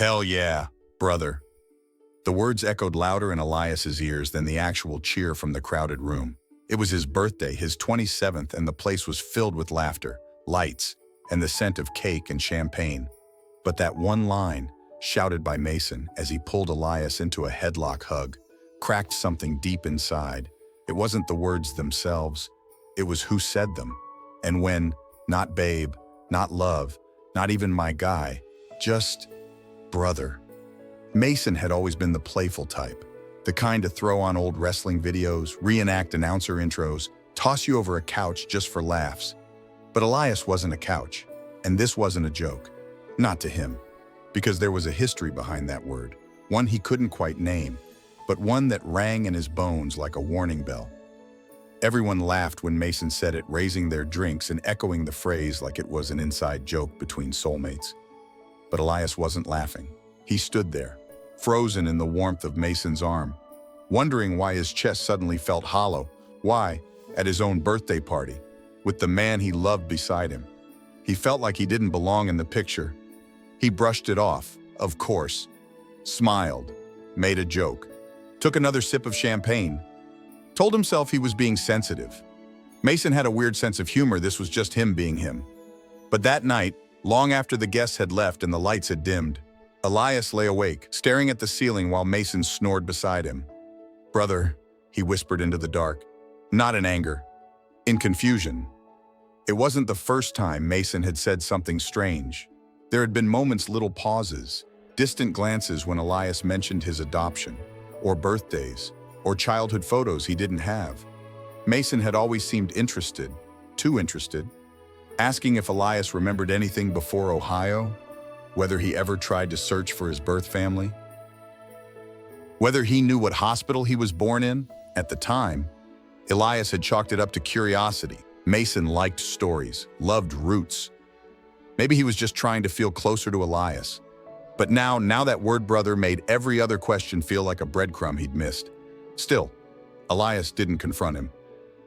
Hell yeah, brother. The words echoed louder in Elias's ears than the actual cheer from the crowded room. It was his birthday, his 27th, and the place was filled with laughter, lights, and the scent of cake and champagne. But that one line, shouted by Mason as he pulled Elias into a headlock hug, cracked something deep inside. It wasn't the words themselves, it was who said them. And when, not babe, not love, not even my guy, just brother. Mason had always been the playful type, the kind to throw on old wrestling videos, reenact announcer intros, toss you over a couch just for laughs. But Elias wasn't a couch, and this wasn't a joke. Not to him, because there was a history behind that word, one he couldn't quite name, but one that rang in his bones like a warning bell. Everyone laughed when Mason said it, raising their drinks and echoing the phrase like it was an inside joke between soulmates. But Elias wasn't laughing. He stood there, frozen in the warmth of Mason's arm, wondering why his chest suddenly felt hollow, why, at his own birthday party, with the man he loved beside him, he felt like he didn't belong in the picture. He brushed it off, of course, smiled, made a joke, took another sip of champagne, told himself he was being sensitive. Mason had a weird sense of humor, this was just him being him. But that night, long after the guests had left and the lights had dimmed, Elias lay awake, staring at the ceiling while Mason snored beside him. "Brother," he whispered into the dark, not in anger, in confusion. It wasn't the first time Mason had said something strange. There had been moments, little pauses, distant glances when Elias mentioned his adoption, or birthdays, or childhood photos he didn't have. Mason had always seemed interested, too interested, asking if Elias remembered anything before Ohio, whether he ever tried to search for his birth family, whether he knew what hospital he was born in. At the time, Elias had chalked it up to curiosity. Mason liked stories, loved roots. Maybe he was just trying to feel closer to Elias. But now that word brother made every other question feel like a breadcrumb he'd missed. Still, Elias didn't confront him.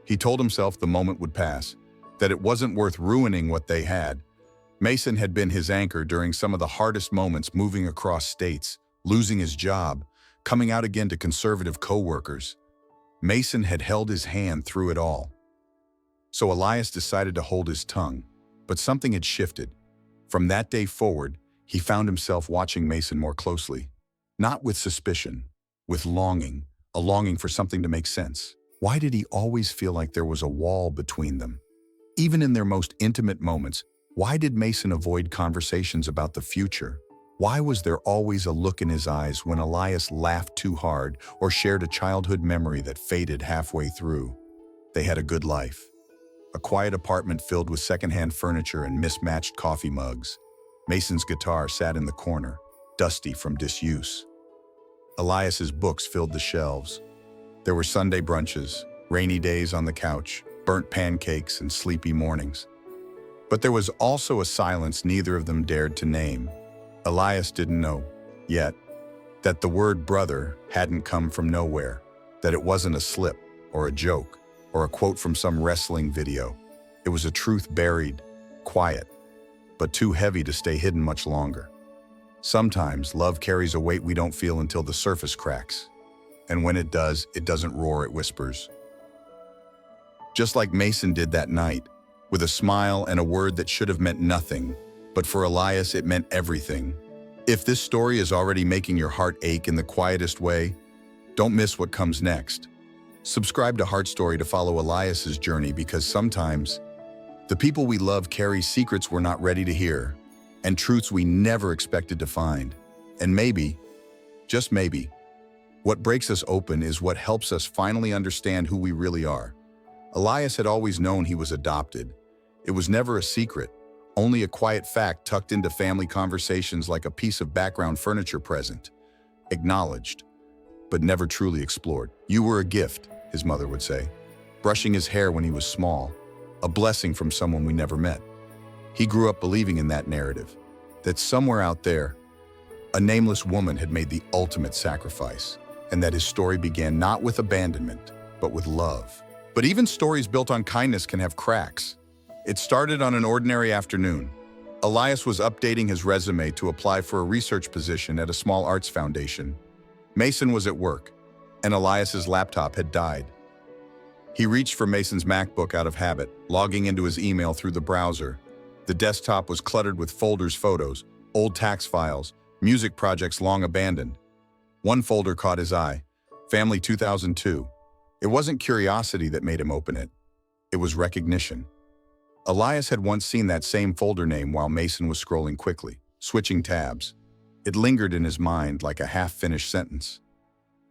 He told himself the moment would pass, that it wasn't worth ruining what they had. Mason had been his anchor during some of the hardest moments, moving across states, losing his job, coming out again to conservative co-workers. Mason had held his hand through it all. So Elias decided to hold his tongue, but something had shifted. From that day forward, he found himself watching Mason more closely, not with suspicion, with longing, a longing for something to make sense. Why did he always feel like there was a wall between them? Even in their most intimate moments, why did Mason avoid conversations about the future? Why was there always a look in his eyes when Elias laughed too hard or shared a childhood memory that faded halfway through? They had a good life. A quiet apartment filled with secondhand furniture and mismatched coffee mugs. Mason's guitar sat in the corner, dusty from disuse. Elias's books filled the shelves. There were Sunday brunches, rainy days on the couch, burnt pancakes, and sleepy mornings. But there was also a silence neither of them dared to name. Elias didn't know, yet, that the word brother hadn't come from nowhere, that it wasn't a slip or a joke or a quote from some wrestling video. It was a truth buried, quiet, but too heavy to stay hidden much longer. Sometimes love carries a weight we don't feel until the surface cracks. And when it does, it doesn't roar, it whispers. Just like Mason did that night, with a smile and a word that should have meant nothing, but for Elias it meant everything. If this story is already making your heart ache in the quietest way, don't miss what comes next. Subscribe to Heart Story to follow Elias's journey, because sometimes the people we love carry secrets we're not ready to hear, and truths we never expected to find. And maybe, just maybe, what breaks us open is what helps us finally understand who we really are. Elias had always known he was adopted. It was never a secret, only a quiet fact tucked into family conversations like a piece of background furniture present, acknowledged, but never truly explored. "You were a gift," his mother would say, brushing his hair when he was small, a blessing from someone we never met. He grew up believing in that narrative, that somewhere out there, a nameless woman had made the ultimate sacrifice, and that his story began not with abandonment, but with love. But even stories built on kindness can have cracks. It started on an ordinary afternoon. Elias was updating his resume to apply for a research position at a small arts foundation. Mason was at work, and Elias's laptop had died. He reached for Mason's MacBook out of habit, logging into his email through the browser. The desktop was cluttered with folders, photos, old tax files, music projects long abandoned. One folder caught his eye, Family 2002. It wasn't curiosity that made him open it. It was recognition. Elias had once seen that same folder name while Mason was scrolling quickly, switching tabs. It lingered in his mind like a half-finished sentence.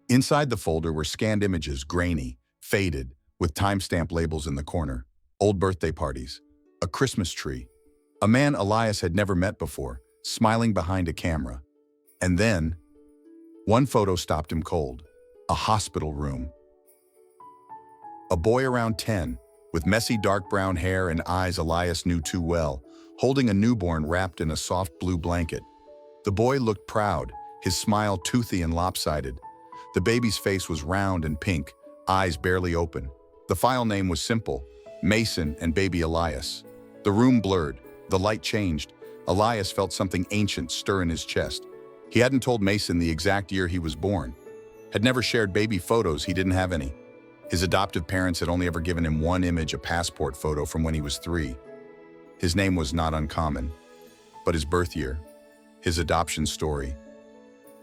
Inside the folder were scanned images, grainy, faded, with timestamp labels in the corner, old birthday parties, a Christmas tree, a man Elias had never met before, smiling behind a camera. And then, one photo stopped him cold, a hospital room. A boy around 10, with messy dark brown hair and eyes Elias knew too well, holding a newborn wrapped in a soft blue blanket. The boy looked proud, his smile toothy and lopsided. The baby's face was round and pink, eyes barely open. The file name was simple, Mason and baby Elias. The room blurred, the light changed. Elias felt something ancient stir in his chest. He hadn't told Mason the exact year he was born, had never shared baby photos, he didn't have any. His adoptive parents had only ever given him one image, a passport photo from when he was 3. His name was not uncommon, but his birth year, his adoption story.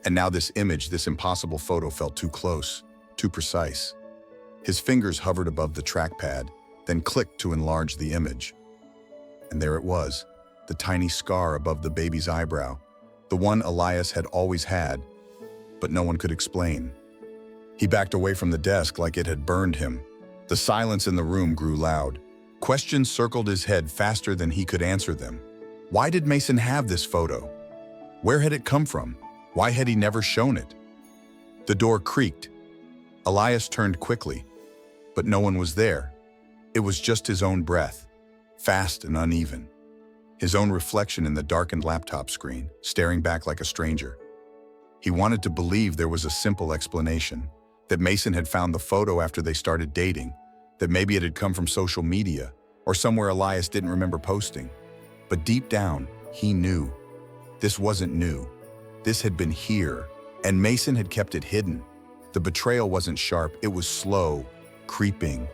And now this image, this impossible photo felt too close, too precise. His fingers hovered above the trackpad, then clicked to enlarge the image. And there it was, the tiny scar above the baby's eyebrow, the one Elias had always had, but no one could explain. He backed away from the desk like it had burned him. The silence in the room grew loud. Questions circled his head faster than he could answer them. Why did Mason have this photo? Where had it come from? Why had he never shown it? The door creaked. Elias turned quickly, but no one was there. It was just his own breath, fast and uneven. His own reflection in the darkened laptop screen, staring back like a stranger. He wanted to believe there was a simple explanation, that Mason had found the photo after they started dating, that maybe it had come from social media or somewhere Elias didn't remember posting. But deep down, he knew. This wasn't new. This had been here, and Mason had kept it hidden. The betrayal wasn't sharp, it was slow, creeping.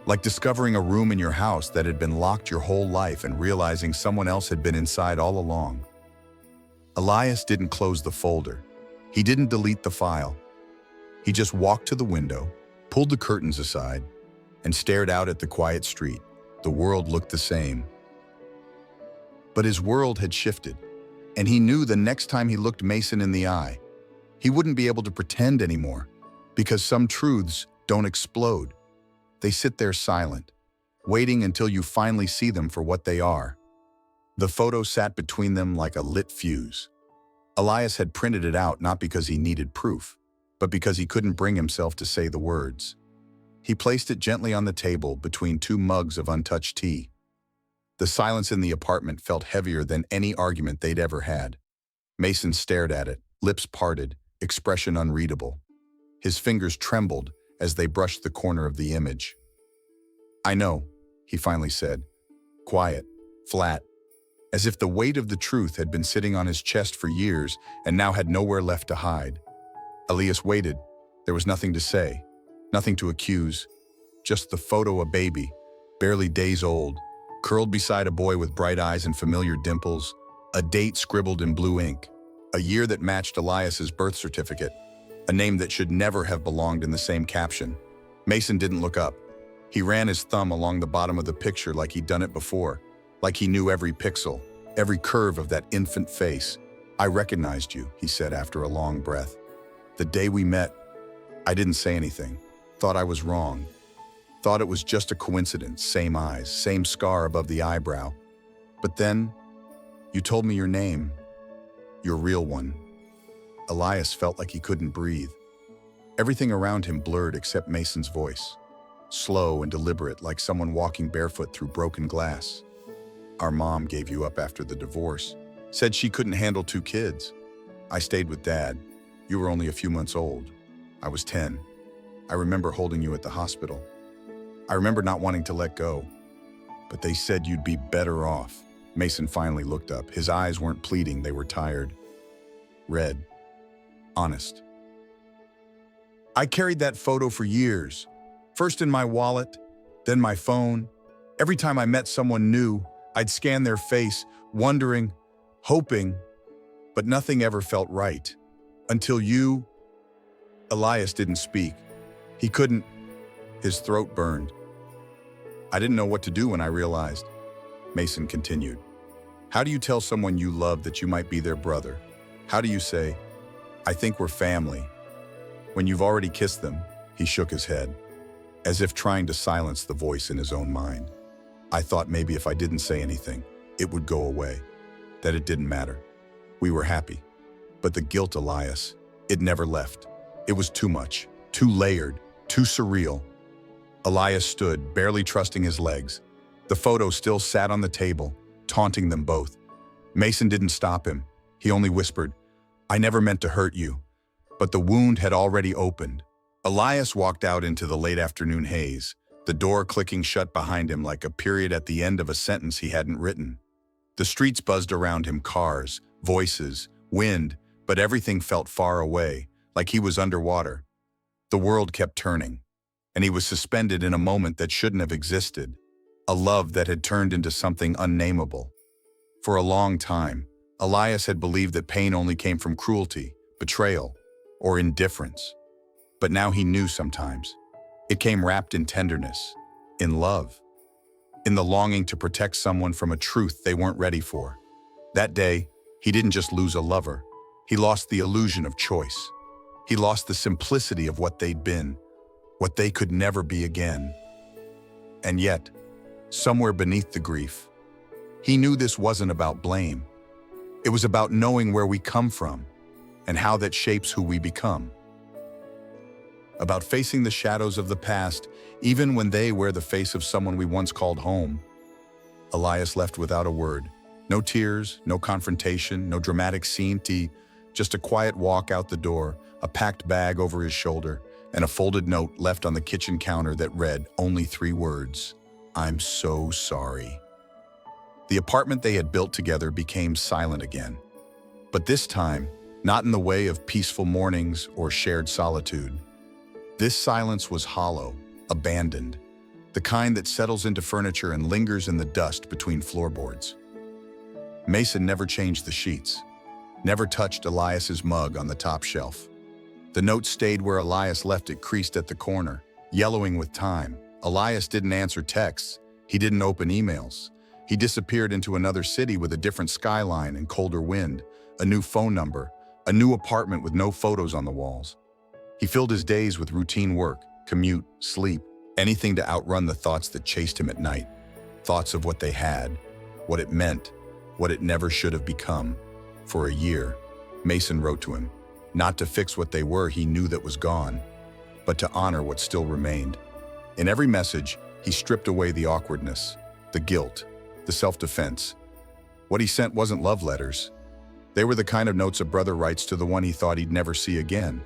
Like discovering a room in your house that had been locked your whole life and realizing someone else had been inside all along. Elias didn't close the folder. He didn't delete the file. He just walked to the window, pulled the curtains aside, and stared out at the quiet street. The world looked the same. But his world had shifted, and he knew the next time he looked Mason in the eye, he wouldn't be able to pretend anymore, because some truths don't explode. They sit there silent, waiting until you finally see them for what they are. The photo sat between them like a lit fuse. Elias had printed it out not because he needed proof, but because he couldn't bring himself to say the words. He placed it gently on the table between 2 mugs of untouched tea. The silence in the apartment felt heavier than any argument they'd ever had. Mason stared at it, lips parted, expression unreadable. His fingers trembled as they brushed the corner of the image. "I know," he finally said, quiet, flat, as if the weight of the truth had been sitting on his chest for years and now had nowhere left to hide. Elias waited. There was nothing to say, nothing to accuse, just the photo, a baby, barely days old, curled beside a boy with bright eyes and familiar dimples, a date scribbled in blue ink, a year that matched Elias's birth certificate, a name that should never have belonged in the same caption. Mason didn't look up. He ran his thumb along the bottom of the picture like he'd done it before, like he knew every pixel, every curve of that infant face. "I recognized you," he said after a long breath. "The day we met, I didn't say anything. Thought I was wrong. Thought it was just a coincidence, same eyes, same scar above the eyebrow. But then, you told me your name, your real one." Elias felt like he couldn't breathe. Everything around him blurred except Mason's voice, slow and deliberate like someone walking barefoot through broken glass. "Our mom gave you up after the divorce. Said she couldn't handle 2 kids. I stayed with Dad. You were only a few months old. I was 10. I remember holding you at the hospital. I remember not wanting to let go, but they said you'd be better off. Mason finally looked up. His eyes weren't pleading, they were tired. Red. Honest. I carried that photo for years. First in my wallet, then my phone. Every time I met someone new, I'd scan their face, wondering, hoping, but nothing ever felt right. Until you. Elias didn't speak. He couldn't. His throat burned. I didn't know what to do when I realized. Mason continued. How do you tell someone you love that you might be their brother? How do you say, I think we're family, when you've already kissed them? He shook his head, as if trying to silence the voice in his own mind. I thought maybe if I didn't say anything, it would go away, that it didn't matter. We were happy. But the guilt, Elias, it never left. It was too much, too layered, too surreal. Elias stood, barely trusting his legs. The photo still sat on the table, taunting them both. Mason didn't stop him. He only whispered, I never meant to hurt you. But the wound had already opened. Elias walked out into the late afternoon haze, the door clicking shut behind him like a period at the end of a sentence he hadn't written. The streets buzzed around him, cars, voices, wind, but everything felt far away, like he was underwater. The world kept turning, and he was suspended in a moment that shouldn't have existed, a love that had turned into something unnameable. For a long time, Elias had believed that pain only came from cruelty, betrayal, or indifference. But now he knew sometimes. It came wrapped in tenderness, in love, in the longing to protect someone from a truth they weren't ready for. That day, he didn't just lose a lover. He lost the illusion of choice. He lost the simplicity of what they'd been, what they could never be again. And yet, somewhere beneath the grief, he knew this wasn't about blame. It was about knowing where we come from and how that shapes who we become. About facing the shadows of the past, even when they wear the face of someone we once called home. Elias left without a word. No tears, no confrontation, no dramatic scene, just a quiet walk out the door, a packed bag over his shoulder, and a folded note left on the kitchen counter that read only 3 words, I'm so sorry. The apartment they had built together became silent again. But this time, not in the way of peaceful mornings or shared solitude. This silence was hollow, abandoned, the kind that settles into furniture and lingers in the dust between floorboards. Mason never changed the sheets, never touched Elias's mug on the top shelf. The note stayed where Elias left it, creased at the corner, yellowing with time. Elias didn't answer texts. He didn't open emails. He disappeared into another city with a different skyline and colder wind, a new phone number, a new apartment with no photos on the walls. He filled his days with routine work, commute, sleep, anything to outrun the thoughts that chased him at night. Thoughts of what they had, what it meant, what it never should have become. For a year, Mason wrote to him, not to fix what they were he knew that was gone, but to honor what still remained. In every message, he stripped away the awkwardness, the guilt, the self-defense. What he sent wasn't love letters. They were the kind of notes a brother writes to the one he thought he'd never see again.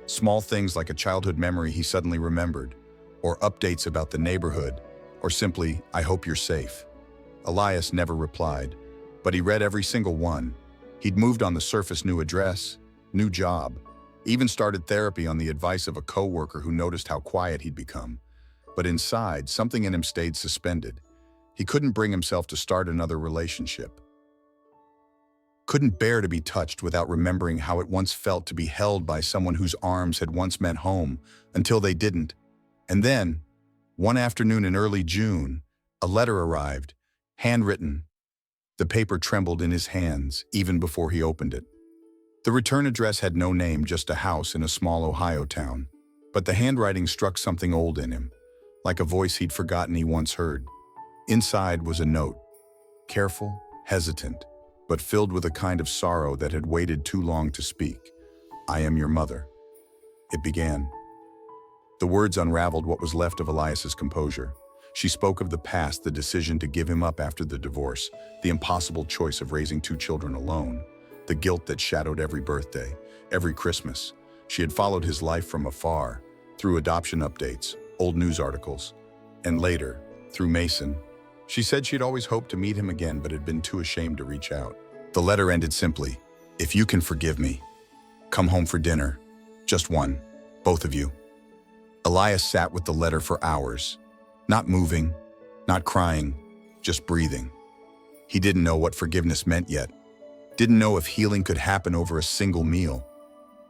Small things like a childhood memory he suddenly remembered, or updates about the neighborhood, or simply, I hope you're safe. Elias never replied, but he read every single one. He'd moved on the surface, new address, new job, even started therapy on the advice of a coworker who noticed how quiet he'd become. But inside, something in him stayed suspended. He couldn't bring himself to start another relationship. Couldn't bear to be touched without remembering how it once felt to be held by someone whose arms had once meant home, until they didn't. And then, one afternoon in early June, a letter arrived, handwritten. The paper trembled in his hands even before he opened it. The return address had no name, just a house in a small Ohio town. But the handwriting struck something old in him, like a voice he'd forgotten he once heard. Inside was a note, careful, hesitant, but filled with a kind of sorrow that had waited too long to speak. I am your mother. It began. The words unraveled what was left of Elias's composure. She spoke of the past, the decision to give him up after the divorce, the impossible choice of raising 2 children alone, the guilt that shadowed every birthday, every Christmas. She had followed his life from afar, through adoption updates, old news articles, and later, through Mason. She said she'd always hoped to meet him again but had been too ashamed to reach out. The letter ended simply, "If you can forgive me, come home for dinner. Just one, both of you." Elias sat with the letter for hours, not moving, not crying, just breathing. He didn't know what forgiveness meant yet, didn't know if healing could happen over a single meal.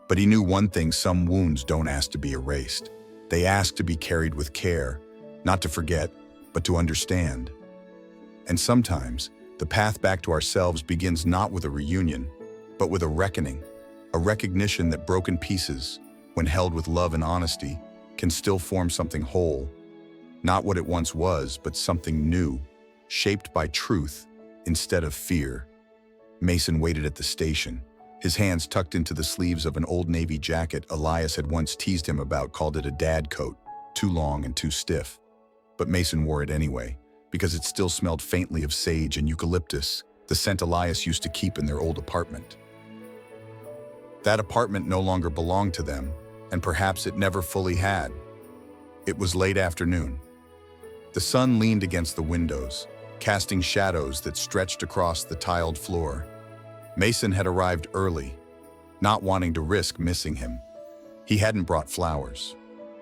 But he knew one thing: some wounds don't ask to be erased. They ask to be carried with care, not to forget, but to understand. And sometimes, the path back to ourselves begins not with a reunion, but with a reckoning, a recognition that broken pieces, when held with love and honesty, can still form something whole. Not what it once was, but something new, shaped by truth instead of fear. Mason waited at the station, his hands tucked into the sleeves of an old Navy jacket Elias had once teased him about, called it a dad coat, too long and too stiff. But Mason wore it anyway, because it still smelled faintly of sage and eucalyptus, the scent Elias used to keep in their old apartment. That apartment no longer belonged to them, and perhaps it never fully had. It was late afternoon. The sun leaned against the windows, casting shadows that stretched across the tiled floor. Mason had arrived early, not wanting to risk missing him. He hadn't brought flowers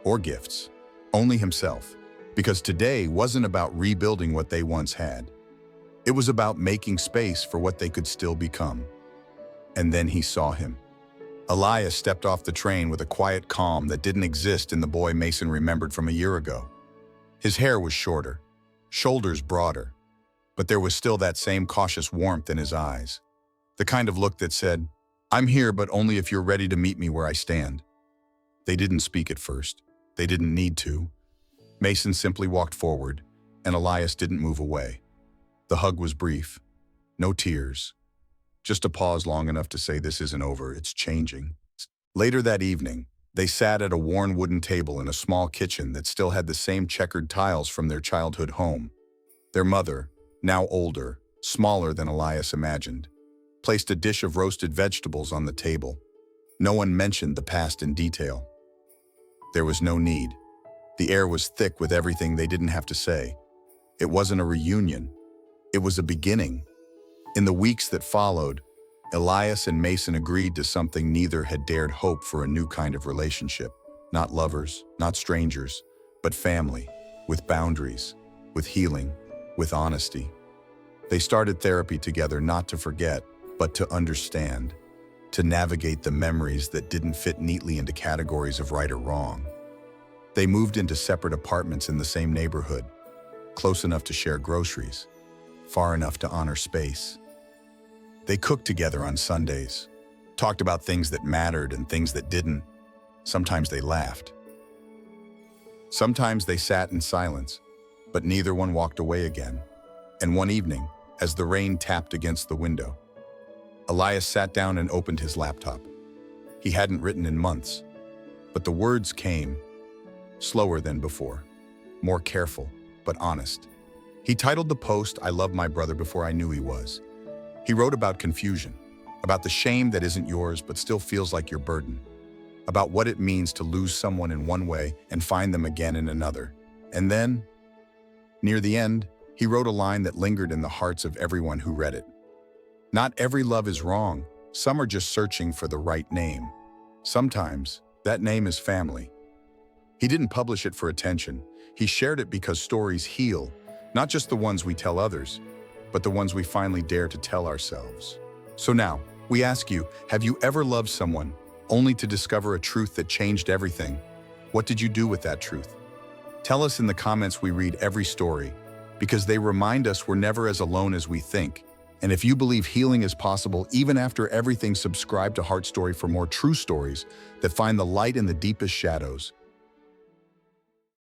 or gifts, only himself, because today wasn't about rebuilding what they once had. It was about making space for what they could still become. And then he saw him. Elias stepped off the train with a quiet calm that didn't exist in the boy Mason remembered from a year ago. His hair was shorter, shoulders broader, but there was still that same cautious warmth in his eyes. The kind of look that said, "I'm here, but only if you're ready to meet me where I stand." They didn't speak at first. They didn't need to. Mason simply walked forward, and Elias didn't move away. The hug was brief. No tears. Just a pause long enough to say, "This isn't over, it's changing." Later that evening, they sat at a worn wooden table in a small kitchen that still had the same checkered tiles from their childhood home. Their mother, now older, smaller than Elias imagined, placed a dish of roasted vegetables on the table. No one mentioned the past in detail. There was no need. The air was thick with everything they didn't have to say. It wasn't a reunion. It was a beginning. In the weeks that followed, Elias and Mason agreed to something neither had dared hope for: a new kind of relationship. Not lovers, not strangers, but family, with boundaries, with healing, with honesty. They started therapy together, not to forget, but to understand, to navigate the memories that didn't fit neatly into categories of right or wrong. They moved into separate apartments in the same neighborhood, close enough to share groceries, far enough to honor space. They cooked together on Sundays, talked about things that mattered and things that didn't. Sometimes they laughed. Sometimes they sat in silence, but neither one walked away again. And one evening, as the rain tapped against the window, Elias sat down and opened his laptop. He hadn't written in months, but the words came, slower than before, more careful, but honest. He titled the post, "I love my brother before I knew he was." He wrote about confusion, about the shame that isn't yours but still feels like your burden, about what it means to lose someone in one way and find them again in another. And then, near the end, he wrote a line that lingered in the hearts of everyone who read it. "Not every love is wrong. Some are just searching for the right name. Sometimes, that name is family." He didn't publish it for attention. He shared it because stories heal, not just the ones we tell others, but the ones we finally dare to tell ourselves. So now, we ask you, have you ever loved someone only to discover a truth that changed everything? What did you do with that truth? Tell us in the comments. We read every story, because they remind us we're never as alone as we think. And if you believe healing is possible even after everything, subscribe to Heart Story for more true stories that find the light in the deepest shadows.